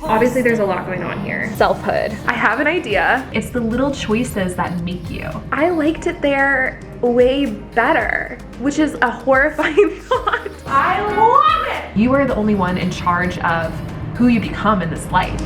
Obviously there's a lot going on here. Selfhood. I have an idea. It's the little choices that make you. I liked it there way better, which is a horrifying thought. I love it. You are the only one in charge of who you become in this life.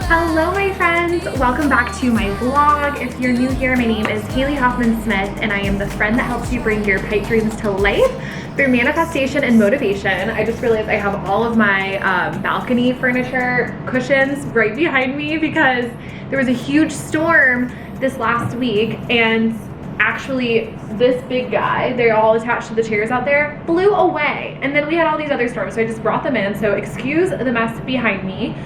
Hello my friends, welcome back to my vlog. If you're new here, my name is Haley Hoffman-Smith and I am the friend that helps you bring your pipe dreams to life through manifestation and motivation. I just realized I have all of my balcony furniture cushions right behind me because there was a huge storm this last week, and actually this big guy, they're all attached to the chairs out there, blew away. And then we had all these other storms, so I just brought them in. So excuse the mess behind me.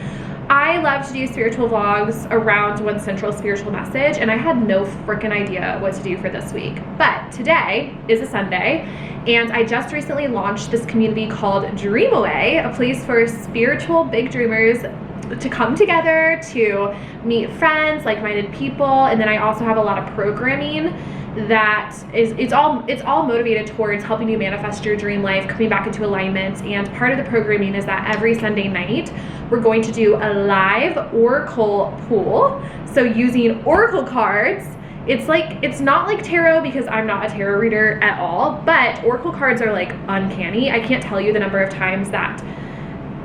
I love to do spiritual vlogs around one central spiritual message, and I had no freaking idea what to do for this week. But today is a Sunday, and I just recently launched this community called Dreamaway, a place for spiritual big dreamers to come together, to meet friends, like-minded people. And then I also have a lot of programming that is, it's all motivated towards helping you manifest your dream life, coming back into alignment. And part of the programming is that every Sunday night we're going to do a live oracle pool. So using oracle cards, it's not like tarot because I'm not a tarot reader at all, but oracle cards are like uncanny. I can't tell you the number of times that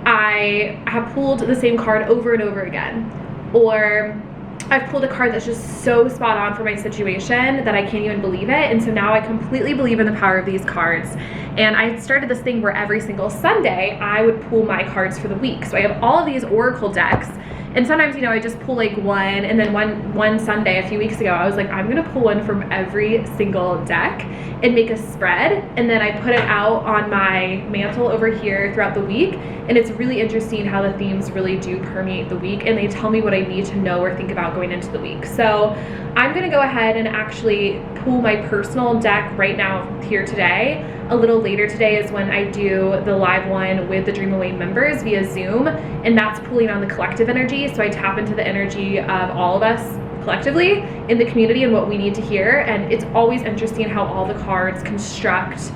I have pulled the same card over and over again, or I've pulled a card that's just so spot on for my situation that I can't even believe it. And so now I completely believe in the power of these cards. And I started this thing where every single Sunday I would pull my cards for the week. So I have all of these oracle decks, and sometimes, you know, I just pull like one, and then one Sunday a few weeks ago, I was like, I'm gonna pull one from every single deck and make a spread, and then I put it out on my mantle over here throughout the week. And it's really interesting how the themes really do permeate the week, and they tell me what I need to know or think about going into the week. So I'm gonna go ahead and actually pull my personal deck right now here today. A little later today is when I do the live one with the Dreamaway members via Zoom, and that's pulling on the collective energy. So I tap into the energy of all of us collectively in the community and what we need to hear. And it's always interesting how all the cards construct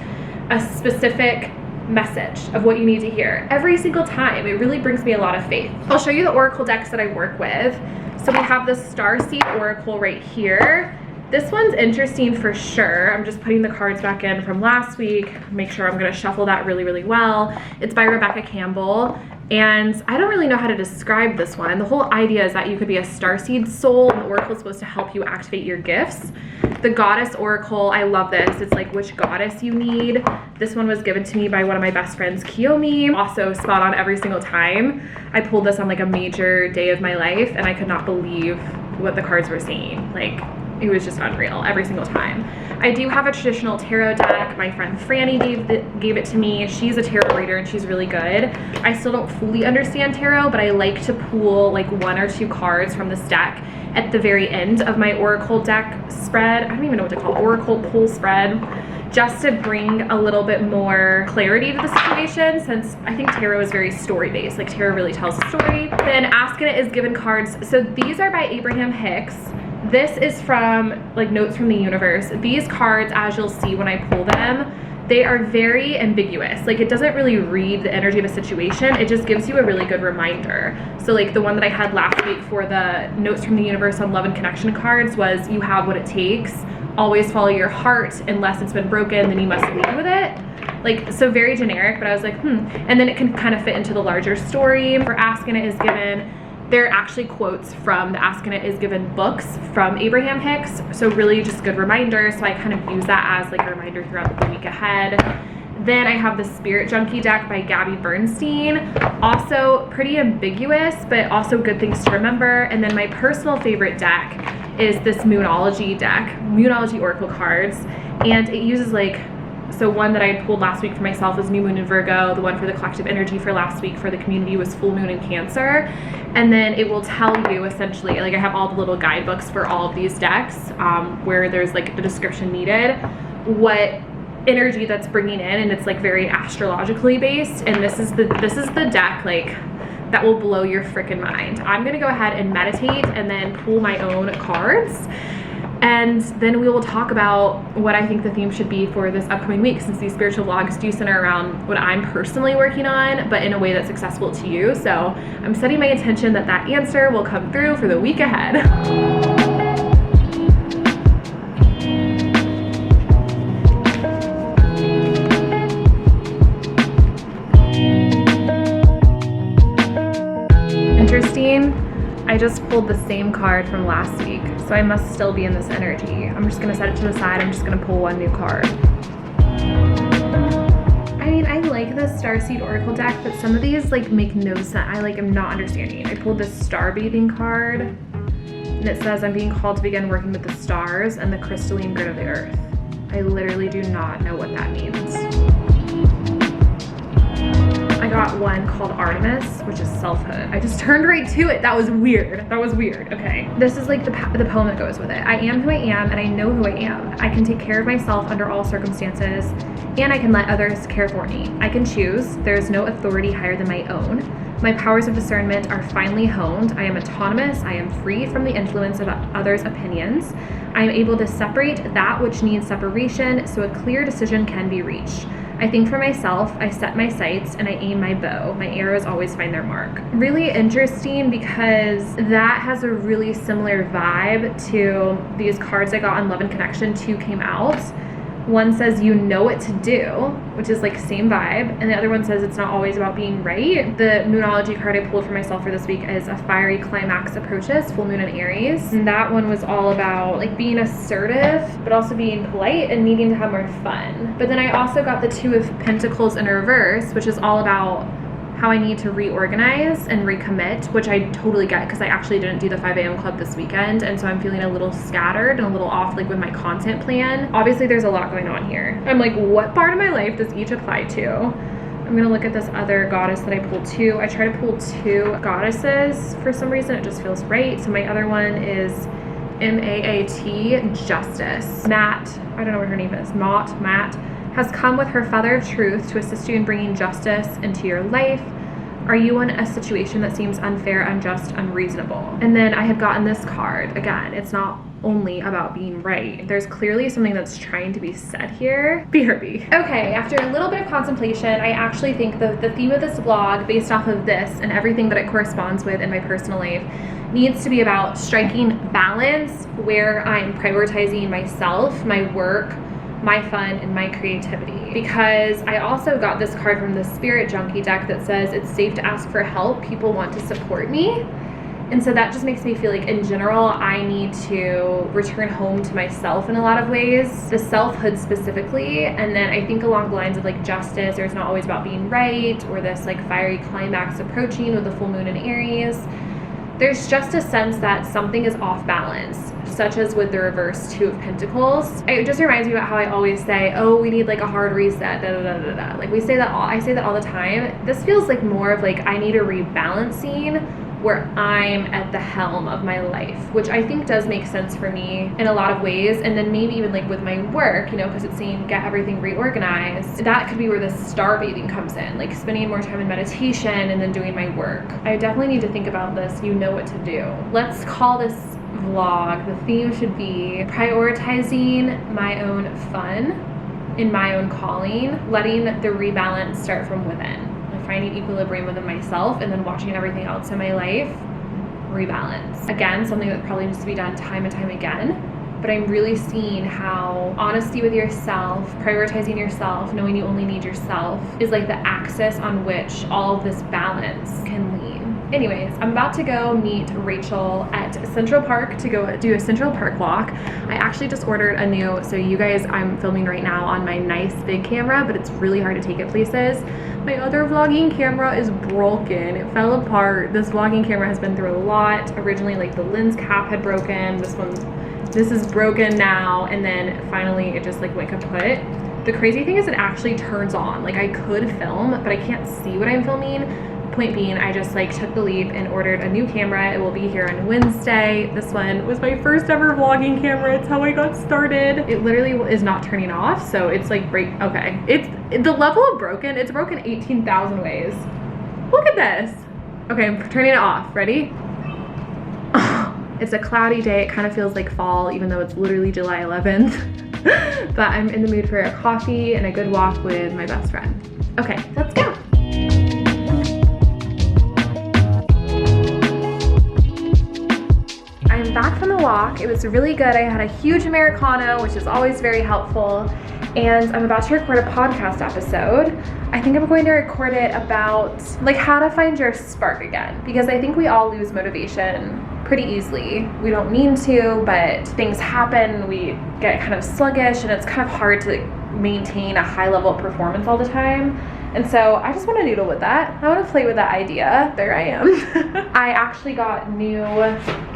a specific message of what you need to hear every single time. It really brings me a lot of faith. I'll show you the oracle decks that I work with. So we have the Starseed Oracle right here. This one's interesting for sure. I'm just putting the cards back in from last week. Make sure I'm gonna shuffle that really, really well. It's by Rebecca Campbell. And I don't really know how to describe this one. The whole idea is that you could be a starseed soul, and the oracle is supposed to help you activate your gifts. The Goddess Oracle, I love this. It's like which goddess you need. This one was given to me by one of my best friends, Kiyomi. Also spot on every single time. I pulled this on like a major day of my life, and I could not believe what the cards were saying. Like, it was just unreal every single time. I do have a traditional tarot deck. My friend Franny gave it to me. She's a tarot reader and she's really good. I still don't fully understand tarot, but I like to pull like one or two cards from this deck at the very end of my oracle deck spread. I don't even know what to call it, oracle pull spread, just to bring a little bit more clarity to the situation, since I think tarot is very story-based. Like tarot really tells a story. Then Asking It is given cards. So these are by Abraham Hicks. This is from like Notes from the Universe. These cards, as you'll see when I pull them, they are very ambiguous. Like it doesn't really read the energy of a situation. It just gives you a really good reminder. So like the one that I had last week for the Notes from the Universe on Love and Connection cards was, you have what it takes. Always follow your heart. Unless it's been broken, then you must lead with it. Like, so very generic, but I was like, And then it can kind of fit into the larger story. For Asking It is given, there are actually quotes from the Asking It is Given books from Abraham Hicks. So really just good reminder. So I kind of use that as like a reminder throughout the week ahead. Then I have the Spirit Junkie deck by Gabby Bernstein. Also pretty ambiguous, but also good things to remember. And then my personal favorite deck is this Moonology deck, Moonology Oracle cards. And it uses like, so one that I had pulled last week for myself was New Moon in Virgo. The one for the collective energy for last week for the community was Full Moon in Cancer. And then it will tell you essentially, like I have all the little guidebooks for all of these decks where there's like the description needed, what energy that's bringing in, and it's like very astrologically based. And this is the deck like that will blow your freaking mind. I'm gonna go ahead and meditate and then pull my own cards. And then we will talk about what I think the theme should be for this upcoming week, since these spiritual vlogs do center around what I'm personally working on, but in a way that's accessible to you. So I'm setting my intention that that answer will come through for the week ahead. Interesting. I just pulled the same card from last week, so I must still be in this energy. I'm just gonna set it to the side. I'm just gonna pull one new card. I mean, I like the Starseed Oracle deck, but some of these like make no sense. I'm not understanding. I pulled this Star Bathing card, and it says I'm being called to begin working with the stars and the crystalline grid of the earth. I literally do not know what that means. I got one called Artemis, which is selfhood. I just turned right to it. That was weird. That was weird. Okay. This is like the poem that goes with it. I am who I am, and I know who I am. I can take care of myself under all circumstances, and I can let others care for me. I can choose. There is no authority higher than my own. My powers of discernment are finely honed. I am autonomous. I am free from the influence of others' opinions. I am able to separate that which needs separation so a clear decision can be reached. I think for myself, I set my sights and I aim my bow. My arrows always find their mark. Really interesting, because that has a really similar vibe to these cards I got on Love and Connection. 2 came out. One says you know what to do, which is like same vibe, and the other one says it's not always about being right. The Moonology card I pulled for myself for this week is a fiery climax approaches, full moon in Aries, and that one was all about like being assertive but also being polite and needing to have more fun. But then I also got the 2 of Pentacles in reverse, which is all about how I need to reorganize and recommit, which I totally get, because I actually didn't do the 5 a.m. club this weekend, and so I'm feeling a little scattered and a little off like with my content plan. Obviously there's a lot going on here. I'm like, what part of my life does each apply to? I'm gonna look at this other goddess that I pulled too. I try to pull 2 goddesses for some reason, it just feels right. So my other one is M-A-A-T, Justice. Matt, I don't know what her name is, Matt, has come with her Father of Truth to assist you in bringing justice into your life. Are you in a situation that seems unfair, unjust, unreasonable? And then I had gotten this card. Again, it's not only about being right. There's clearly something that's trying to be said here. BRB. Okay, after a little bit of contemplation, I actually think the theme of this vlog, based off of this and everything that it corresponds with in my personal life, needs to be about striking balance where I'm prioritizing myself, my work, my fun, and my creativity. Because I also got this card from the Spirit Junkie deck that says it's safe to ask for help. People want to support me. And so that just makes me feel like in general, I need to return home to myself in a lot of ways, the selfhood specifically. And then I think along the lines of like justice, or it's not always about being right, or this like fiery climax approaching with the full moon in Aries. There's just a sense that something is off balance, such as with the reverse 2 of Pentacles. It just reminds me about how I always say, oh, we need like a hard reset, da da da da da. Like I say that all the time. This feels like more of like I need a rebalancing where I'm at the helm of my life, which I think does make sense for me in a lot of ways. And then maybe even like with my work, you know, because it's saying get everything reorganized. That could be where the star bathing comes in, like spending more time in meditation and then doing my work. I definitely need to think about this. You know what to do. Let's call this vlog, the theme should be prioritizing my own fun in my own calling, letting the rebalance start from within. Finding equilibrium within myself and then watching everything else in my life rebalance. Again, something that probably needs to be done time and time again, but I'm really seeing how honesty with yourself, prioritizing yourself, knowing you only need yourself is like the axis on which all of this balance can lean. Anyways, I'm about to go meet Rachel at Central Park to go do a Central Park walk. I actually just ordered a new, so you guys, I'm filming right now on my nice big camera, but it's really hard to take it places. My other vlogging camera is broken. It fell apart. This vlogging camera has been through a lot. Originally, like the lens cap had broken. This is broken now, and then finally it just like went kaput. The crazy thing is it actually turns on. Like I could film, but I can't see what I'm filming. Point being, I just like took the leap and ordered a new camera. It will be here on Wednesday. This one was my first ever vlogging camera. It's how I got started. It literally is not turning off, so it's like okay. It's the level of broken. It's broken 18,000 ways. Look at this. Okay, I'm turning it off. Ready? It's a cloudy day. It kind of feels like fall, even though it's literally July 11th. But I'm in the mood for a coffee and a good walk with my best friend. Okay, let's go. I'm back from the walk. It was really good. I had a huge Americano, which is always very helpful. And I'm about to record a podcast episode. I think I'm going to record it about like how to find your spark again, because I think we all lose motivation pretty easily. We don't mean to, but things happen. We get kind of sluggish and it's kind of hard to maintain a high level of performance all the time. And so I just want to noodle with that. I want to play with that idea. There I am. I actually got new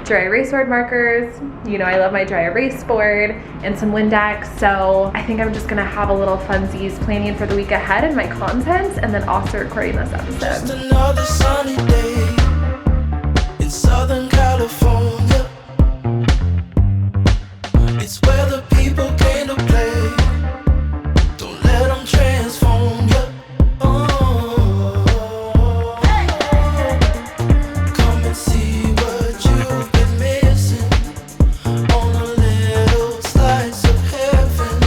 dry erase board markers. You know, I love my dry erase board and some Windex. So I think I'm just gonna have a little funsies planning for the week ahead and my content, and then also recording this episode. Just another sunny day in Southern California. It's where the people came to play. Don't let them transform you. Come and see what you've been missing on a little slice of heaven.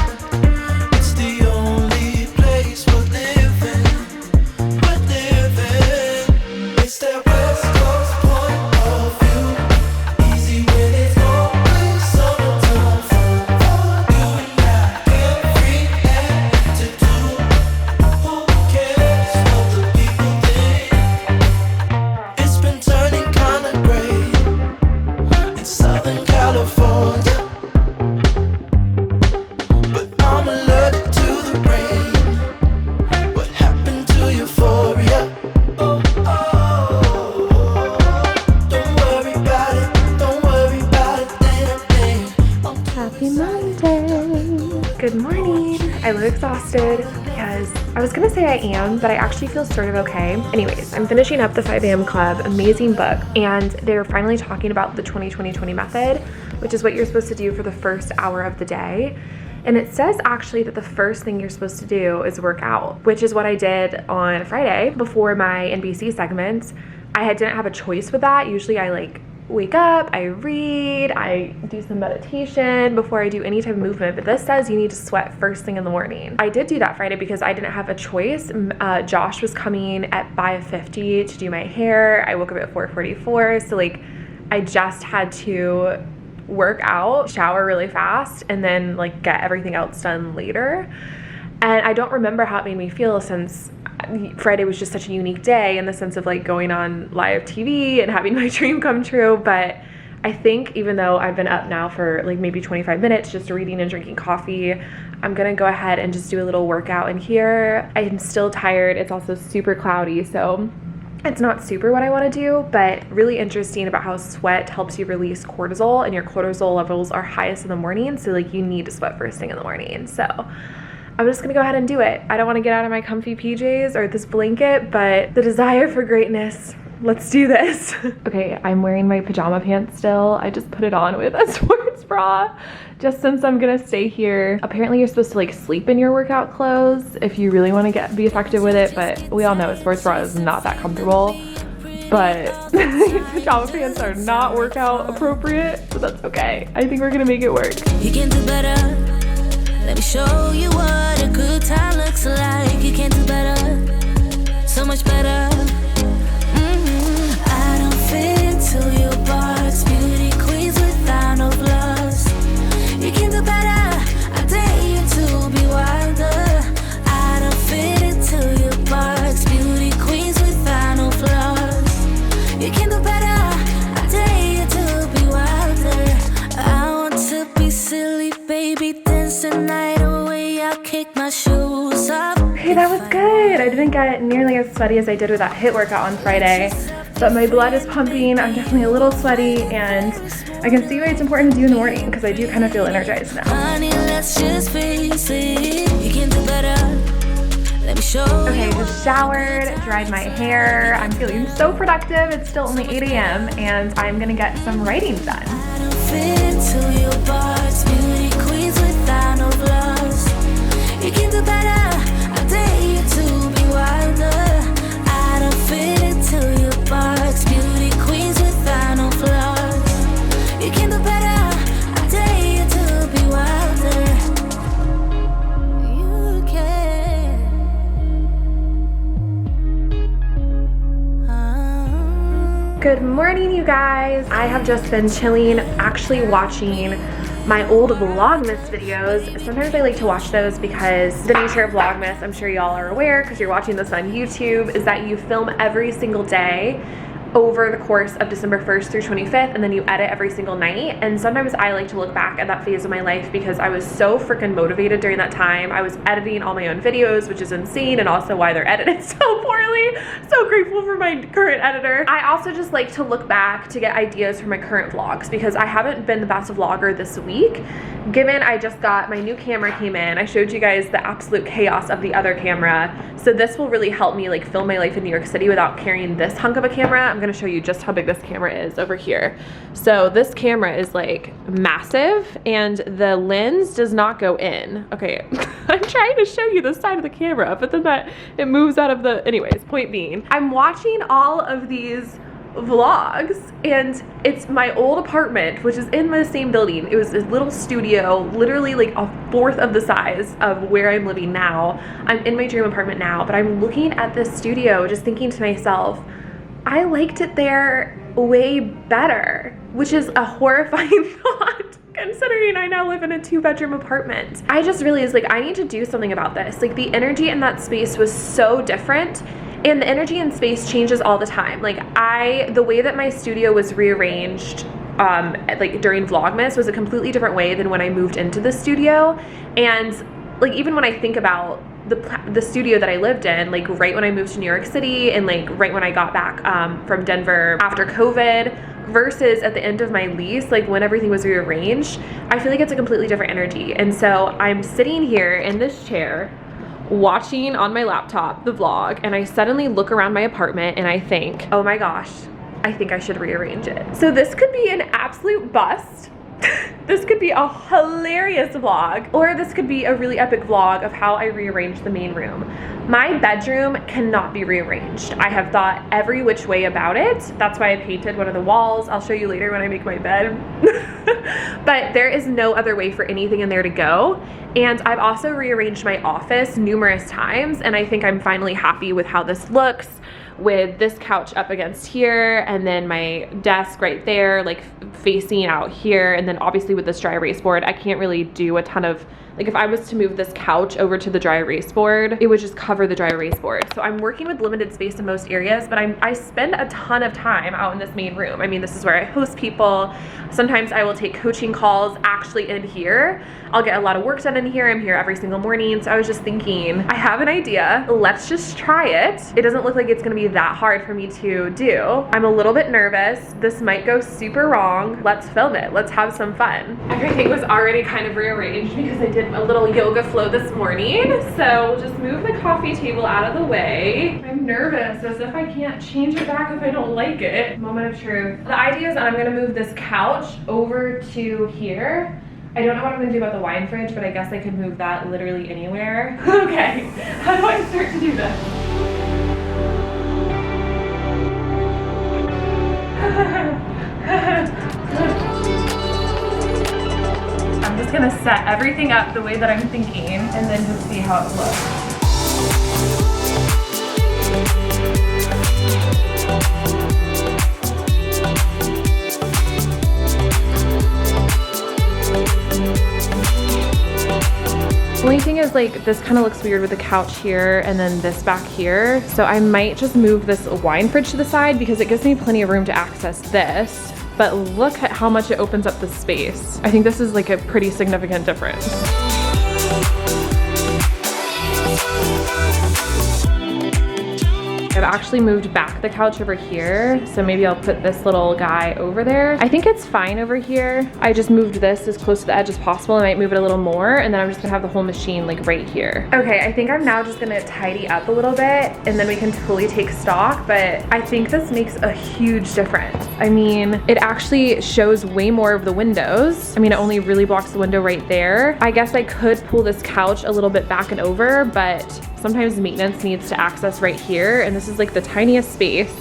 It's the only place we're living. It's that West Coast point of view. Easy when it's always summertime for you and I. Carefree attitude. Who cares what the people think? It's been turning kinda gray in Southern California, but I'm allergic to the rain. What happened to euphoria? Don't worry about it, don't worry about it, damn. Happy Monday. Good morning. I look exhausted because I was gonna say I am, but I actually feel sort of okay. Anyways, I'm finishing up the 5 a.m. Club, amazing book, and they're finally talking about the 20-20-20 method, which is what you're supposed to do for the first hour of the day. And it says actually that the first thing you're supposed to do is work out, which is what I did on Friday before my NBC segment. I didn't have a choice with that. Usually I like wake up, I read, I do some meditation before I do any type of movement, but this says you need to sweat first thing in the morning. I did do that Friday because I didn't have a choice. Josh was coming at 5:50 to do my hair. I woke up at 4:44, so like I just had to work out, shower really fast, and then like get everything else done later. And I don't remember how it made me feel, since Friday was just such a unique day in the sense of like going on live TV and having my dream come true. But I think even though I've been up now for like maybe 25 minutes just reading and drinking coffee, I'm gonna go ahead and just do a little workout in here. I'm still tired. It's also super cloudy, so it's not super what I want to do, but really interesting about how sweat helps you release cortisol, and your cortisol levels are highest in the morning, so like you need to sweat first thing in the morning. So I'm just gonna go ahead and do it. I don't want to get out of my comfy PJs or this blanket, but the desire for greatness, let's do this. Okay, I'm wearing my pajama pants still. I just put it on with a sports bra just since I'm gonna stay here. Apparently you're supposed to like sleep in your workout clothes if you really want to be effective with it, but we all know a sports bra is not that comfortable. But these pajama pants are not workout appropriate, but that's okay. I think we're gonna make it work. You can do better. Let me show you what a good time looks like. You can do better, so much better. I don't fit into your box. Beauty queens without no flaws. You can do better. I dare you to be wilder. I don't fit into your box. Beauty queens without no flaws. You can do better. I dare you to be wilder. I want to be silly, baby. Dance the night away. I'll kick my shoes off. Hey, that was good. I didn't get nearly as sweaty as I did with that HIIT workout on Friday, but my blood is pumping. I'm definitely a little sweaty, and I can see why it's important to do in the morning because I do kind of feel energized now. Honey, let's just face it. You can do better. Let me show Okay, you. just showered, dried my hair. I'm feeling so productive. It's still only 8 a.m. and I'm gonna get some writing done. I don't fit into your box. Beauty queens without no flaws. You can do better. I dare you to be wilder. I don't fit into your box. Good morning, you guys. I have just been chilling, actually watching my old Vlogmas videos. Sometimes I like to watch those because the nature of Vlogmas, I'm sure y'all are aware because you're watching this on YouTube, is that you film every single day over the course of December 1st through 25th, and then you edit every single night. And sometimes I like to look back at that phase of my life because I was so freaking motivated during that time. I was editing all my own videos, which is insane, and also why they're edited so poorly. So grateful for my current editor. I also just like to look back to get ideas for my current vlogs because I haven't been the best vlogger this week, given I just got my new camera came in. I showed you guys the absolute chaos of the other camera. So this will really help me like film my life in New York City without carrying this hunk of a camera. I'm gonna show you just how big this camera is over here. So this camera is like massive and the lens does not go in. Okay, I'm trying to show you the side of the camera, but then it moves out of the, anyways, point being, I'm watching all of these vlogs and it's my old apartment, which is in the same building. It was a little studio, literally like a fourth of the size of where I'm living now. I'm in my dream apartment now, but I'm looking at this studio just thinking to myself, I liked it there way better, which is a horrifying thought considering I now live in a 2-bedroom apartment. I just realized like I need to do something about this. Like the energy in that space was so different, and the energy in space changes all the time. Like the way that my studio was rearranged like during Vlogmas was a completely different way than when I moved into the studio. And like even when I think about the studio that I lived in, like right when I moved to New York City and like right when I got back from Denver after COVID versus at the end of my lease, like when everything was rearranged, I feel like it's a completely different energy. And so I'm sitting here in this chair watching on my laptop the vlog, and I suddenly look around my apartment and I think, oh my gosh, I think I should rearrange it. So this could be an absolute bust. This could be a hilarious vlog, or this could be a really epic vlog of how I rearranged the main room. My bedroom cannot be rearranged. I have thought every which way about it. That's why I painted one of the walls. I'll show you later when I make my bed. But there is no other way for anything in there to go. And I've also rearranged my office numerous times, and I think I'm finally happy with how this looks, with this couch up against here and then my desk right there like facing out here, and then obviously with this dry erase board I can't really do a ton of, like if I was to move this couch over to the dry erase board, it would just cover the dry erase board. So I'm working with limited space in most areas, but I spend a ton of time out in this main room. I mean, this is where I host people. Sometimes I will take coaching calls actually in here. I'll get a lot of work done in here. I'm here every single morning. So I was just thinking, I have an idea. Let's just try it. It doesn't look like it's gonna be that hard for me to do. I'm a little bit nervous. This might go super wrong. Let's film it. Let's have some fun. Everything was already kind of rearranged because I did a little yoga flow this morning. So we'll just move the coffee table out of the way. I'm nervous as if I can't change it back if I don't like it. Moment of truth. The idea is I'm gonna move this couch over to here. I don't know what I'm gonna do about the wine fridge, but I guess I could move that literally anywhere. Okay, how do I start to do this? I'm just gonna set everything up the way that I'm thinking and then just see how it looks. The only thing is like this kind of looks weird with the couch here and then this back here. So I might just move this wine fridge to the side because it gives me plenty of room to access this. But look at how much it opens up the space. I think this is like a pretty significant difference. I've actually moved back the couch over here, so maybe I'll put this little guy over there. I think it's fine over here. I just moved this as close to the edge as possible. I might move it a little more, and then I'm just gonna have the whole machine like right here. Okay, I think I'm now just gonna tidy up a little bit, and then we can fully take stock, but I think this makes a huge difference. I mean, it actually shows way more of the windows. I mean, it only really blocks the window right there. I guess I could pull this couch a little bit back and over, but sometimes maintenance needs to access right here, and this is like the tiniest space.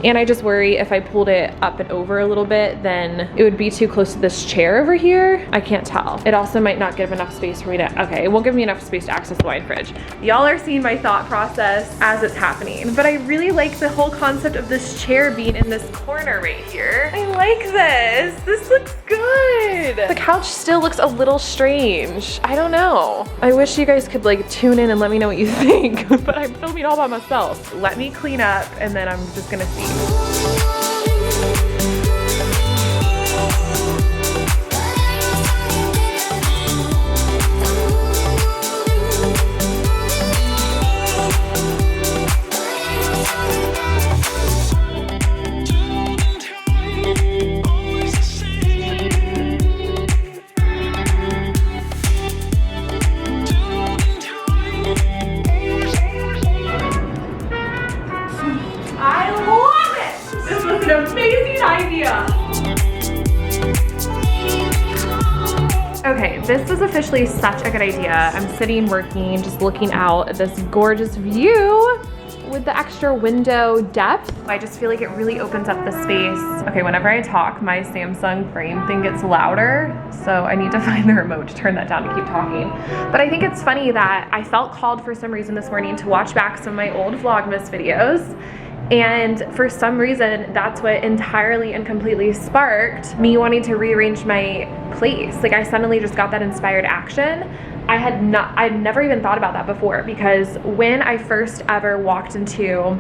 And I just worry if I pulled it up and over a little bit, then it would be too close to this chair over here. I can't tell. It also might not give enough space for me to, okay, it won't give me enough space to access the wine fridge. Y'all are seeing my thought process as it's happening. But I really like the whole concept of this chair being in this corner right here. I like this. This looks good. The couch still looks a little strange. I don't know. I wish you guys could like tune in and let me know what you think, but I'm filming all by myself. Let me clean up and then I'm just gonna see. Okay, this is officially such a good idea. I'm sitting working, just looking out at this gorgeous view with the extra window depth. I just feel like it really opens up the space. Okay, whenever I talk, my Samsung frame thing gets louder, so I need to find the remote to turn that down to keep talking. But I think it's funny that I felt called for some reason this morning to watch back some of my old Vlogmas videos. And for some reason, that's what entirely and completely sparked me wanting to rearrange my place. Like I suddenly just got that inspired action. I'd never even thought about that before, because when I first ever walked into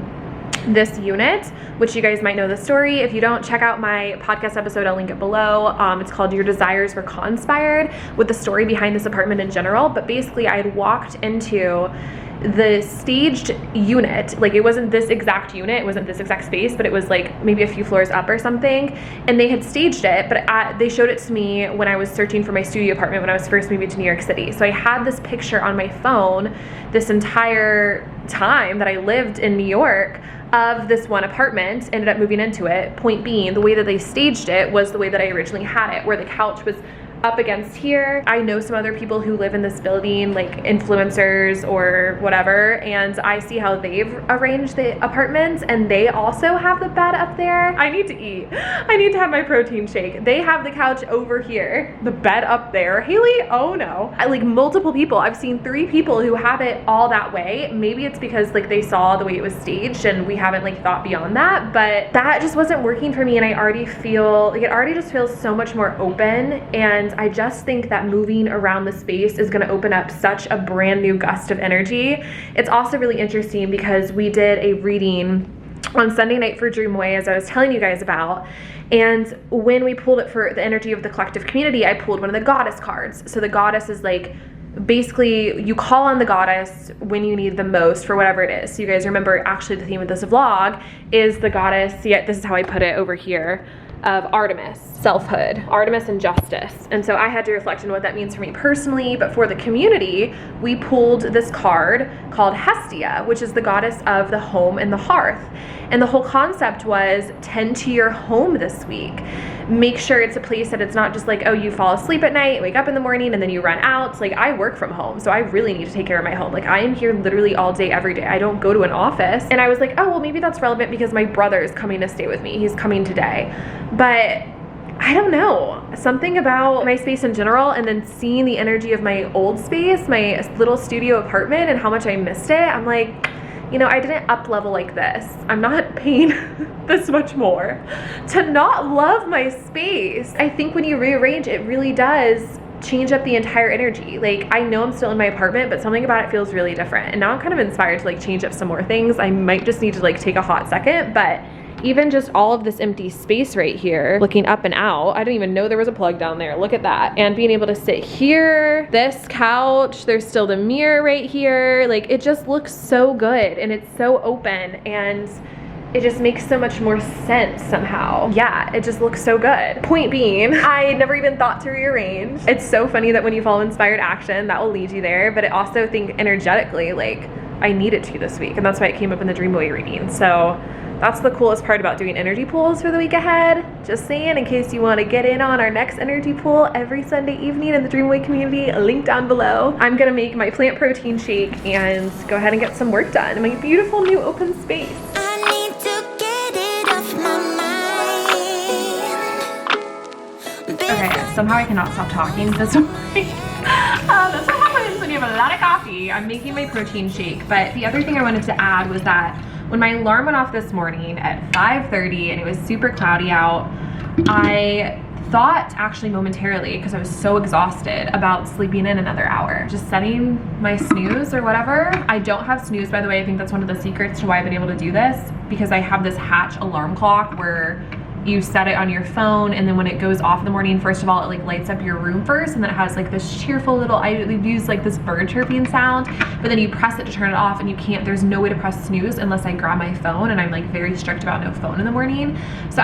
this unit, which you guys might know the story. If you don't, check out my podcast episode, I'll link it below. It's called Your Desires Were Conspired, with the story behind this apartment in general. But basically I had walked into the staged unit, like it wasn't this exact unit, it wasn't this exact space, but it was like maybe a few floors up or something, and they had staged it, but they showed it to me when I was searching for my studio apartment when I was first moving to New York City. So I had this picture on my phone this entire time that I lived in New York of this one apartment, ended up moving into it. Point being, the way that they staged it was the way that I originally had it, where the couch was up against here. I know some other people who live in this building, like influencers or whatever, and I see how they've arranged the apartments, and they also have the bed up there. I need to eat. I need to have my protein shake. They have the couch over here, the bed up there. Haley, oh no. Like multiple people. I've seen 3 people who have it all that way. Maybe it's because like they saw the way it was staged and we haven't like thought beyond that, but that just wasn't working for me, and I already feel like it already just feels so much more open. And I just think that moving around the space is going to open up such a brand new gust of energy. It's also really interesting because we did a reading on Sunday night for Dreamaway, as I was telling you guys about. And when we pulled it for the energy of the collective community, I pulled one of the goddess cards. So the goddess is like, basically you call on the goddess when you need the most for whatever it is. So you guys remember, actually the theme of this vlog is the goddess, yeah, this is how I put it over here, of Artemis, selfhood, Artemis and justice. And so I had to reflect on what that means for me personally, but for the community, we pulled this card called Hestia, which is the goddess of the home and the hearth. And the whole concept was tend to your home this week. Make sure it's a place that it's not just like, oh, you fall asleep at night, wake up in the morning, and then you run out. It's like, I work from home, so I really need to take care of my home. Like I am here literally all day, every day. I don't go to an office. And I was like, oh, well, maybe that's relevant because my brother is coming to stay with me. He's coming today. But I don't know, something about my space in general, and then seeing the energy of my old space, my little studio apartment, and how much I missed it. I'm like, you know, I didn't up level like this. I'm not paying this much more to not love my space. I think when you rearrange, it really does change up the entire energy. Like I know I'm still in my apartment, but something about it feels really different. And now I'm kind of inspired to like change up some more things. I might just need to like take a hot second, but even just all of this empty space right here, looking up and out, I didn't even know there was a plug down there. Look at that. And being able to sit here, this couch, there's still the mirror right here. Like it just looks so good, and it's so open, and it just makes so much more sense somehow. Yeah, it just looks so good. Point being, I never even thought to rearrange. It's so funny that when you follow inspired action, that will lead you there, but I also think energetically, like I needed to this week, and that's why it came up in the Dreamaway reading. So that's the coolest part about doing energy pools for the week ahead. Just saying, in case you want to get in on our next energy pool every Sunday evening in the Dreamaway community, link down below. I'm gonna make my plant protein shake and go ahead and get some work done in my beautiful new open space. I need to get it off Okay, somehow I cannot stop talking this morning. That's what happens when you have a lot of coffee. I'm making my protein shake, but the other thing I wanted to add was that when my alarm went off this morning at 5:30 and it was super cloudy out, I thought actually momentarily, because I was so exhausted, about sleeping in another hour, just setting my snooze or whatever. I don't have snooze, by the way. I think that's one of the secrets to why I've been able to do this, because I have this Hatch alarm clock where you set it on your phone, and then when it goes off in the morning, first of all, it like lights up your room first, and then it has like this cheerful little, I use like this bird chirping sound, but then you press it to turn it off, and you can't, there's no way to press snooze unless I grab my phone, and I'm like very strict about no phone in the morning. So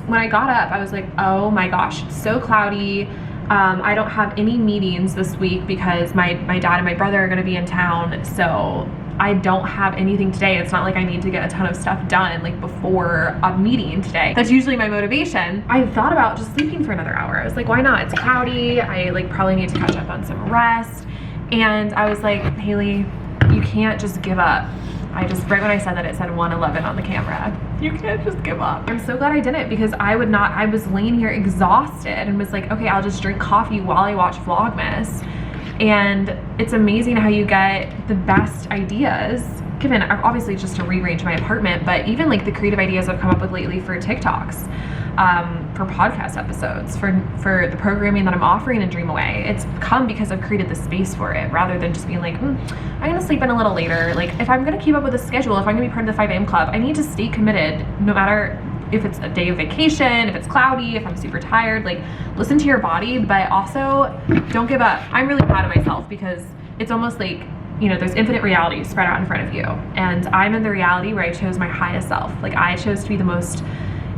when I got up, I was like, oh my gosh, it's so cloudy. I don't have any meetings this week because my dad and my brother are gonna be in town, so I don't have anything today. It's not like I need to get a ton of stuff done like before a meeting today. That's usually my motivation. I thought about just sleeping for another hour. I was like, why not? It's cloudy. I like probably need to catch up on some rest. And I was like, Haley, you can't just give up. Right when I said that, it said 1:11 on the camera. You can't just give up. I'm so glad I didn't, because I was laying here exhausted and was like, okay, I'll just drink coffee while I watch Vlogmas. And it's amazing how you get the best ideas, given obviously just to rearrange my apartment, but even like the creative ideas I've come up with lately for TikToks, for podcast episodes, for the programming that I'm offering in Dreamaway. It's come because I've created the space for it, rather than just being like, I'm gonna sleep in a little later. Like, if I'm gonna keep up with a schedule, if I'm gonna be part of the 5 a.m. club, I need to stay committed no matter if it's a day of vacation, if it's cloudy, if I'm super tired. Like, listen to your body, but also don't give up. I'm really proud of myself, because it's almost like, you know, there's infinite reality spread out in front of you, and I'm in the reality where I chose my highest self. Like, I chose to be the most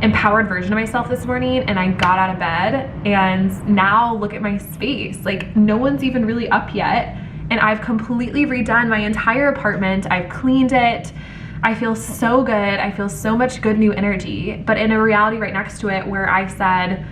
empowered version of myself this morning, and I got out of bed, and now look at my space. Like, no one's even really up yet, and I've completely redone my entire apartment. I've cleaned it. I feel so good. I feel so much good new energy, but in a reality right next to it where I said,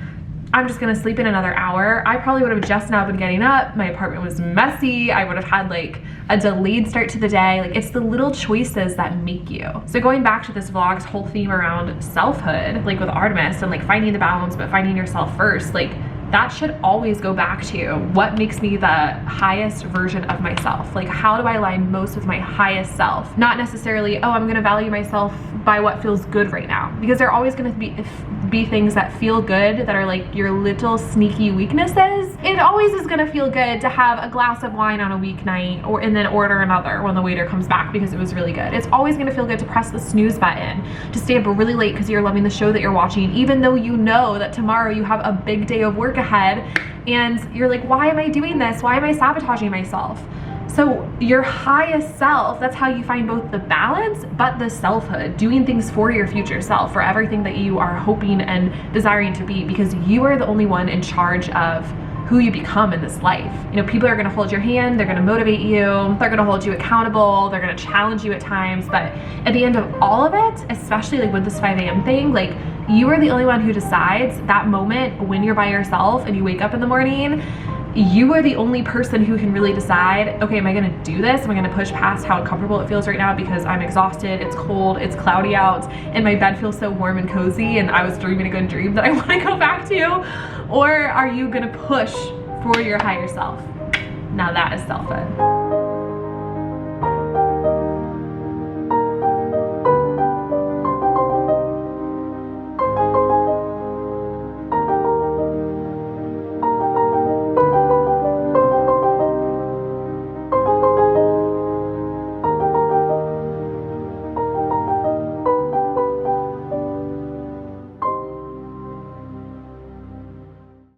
I'm just gonna sleep in another hour, I probably would have just now been getting up. My apartment was messy. I would have had like a delayed start to the day. Like, it's the little choices that make you. So going back to this vlog's whole theme around selfhood, like with Artemis, and like finding the balance, but finding yourself first, like that should always go back to what makes me the highest version of myself. Like, how do I align most with my highest self? Not necessarily, oh, I'm gonna value myself by what feels good right now, because there are always gonna be things that feel good that are like your little sneaky weaknesses. It always is gonna feel good to have a glass of wine on a weeknight, and then order another when the waiter comes back because it was really good. It's always gonna feel good to press the snooze button, to stay up really late because you're loving the show that you're watching, even though you know that tomorrow you have a big day of work ahead, and you're like, why am I doing this? Why am I sabotaging myself? So your highest self, that's how you find both the balance, but the selfhood, doing things for your future self, for everything that you are hoping and desiring to be, because you are the only one in charge of who you become in this life. You know, people are gonna hold your hand, they're gonna motivate you, they're gonna hold you accountable, they're gonna challenge you at times, but at the end of all of it, especially like with this 5 a.m. thing, like, you are the only one who decides that moment when you're by yourself and you wake up in the morning. You are the only person who can really decide, okay, am I gonna do this? Am I gonna push past how uncomfortable it feels right now because I'm exhausted, it's cold, it's cloudy out, and my bed feels so warm and cozy, and I was dreaming a good dream that I wanna go back to? Or are you gonna push for your higher self? Now that is selfhood.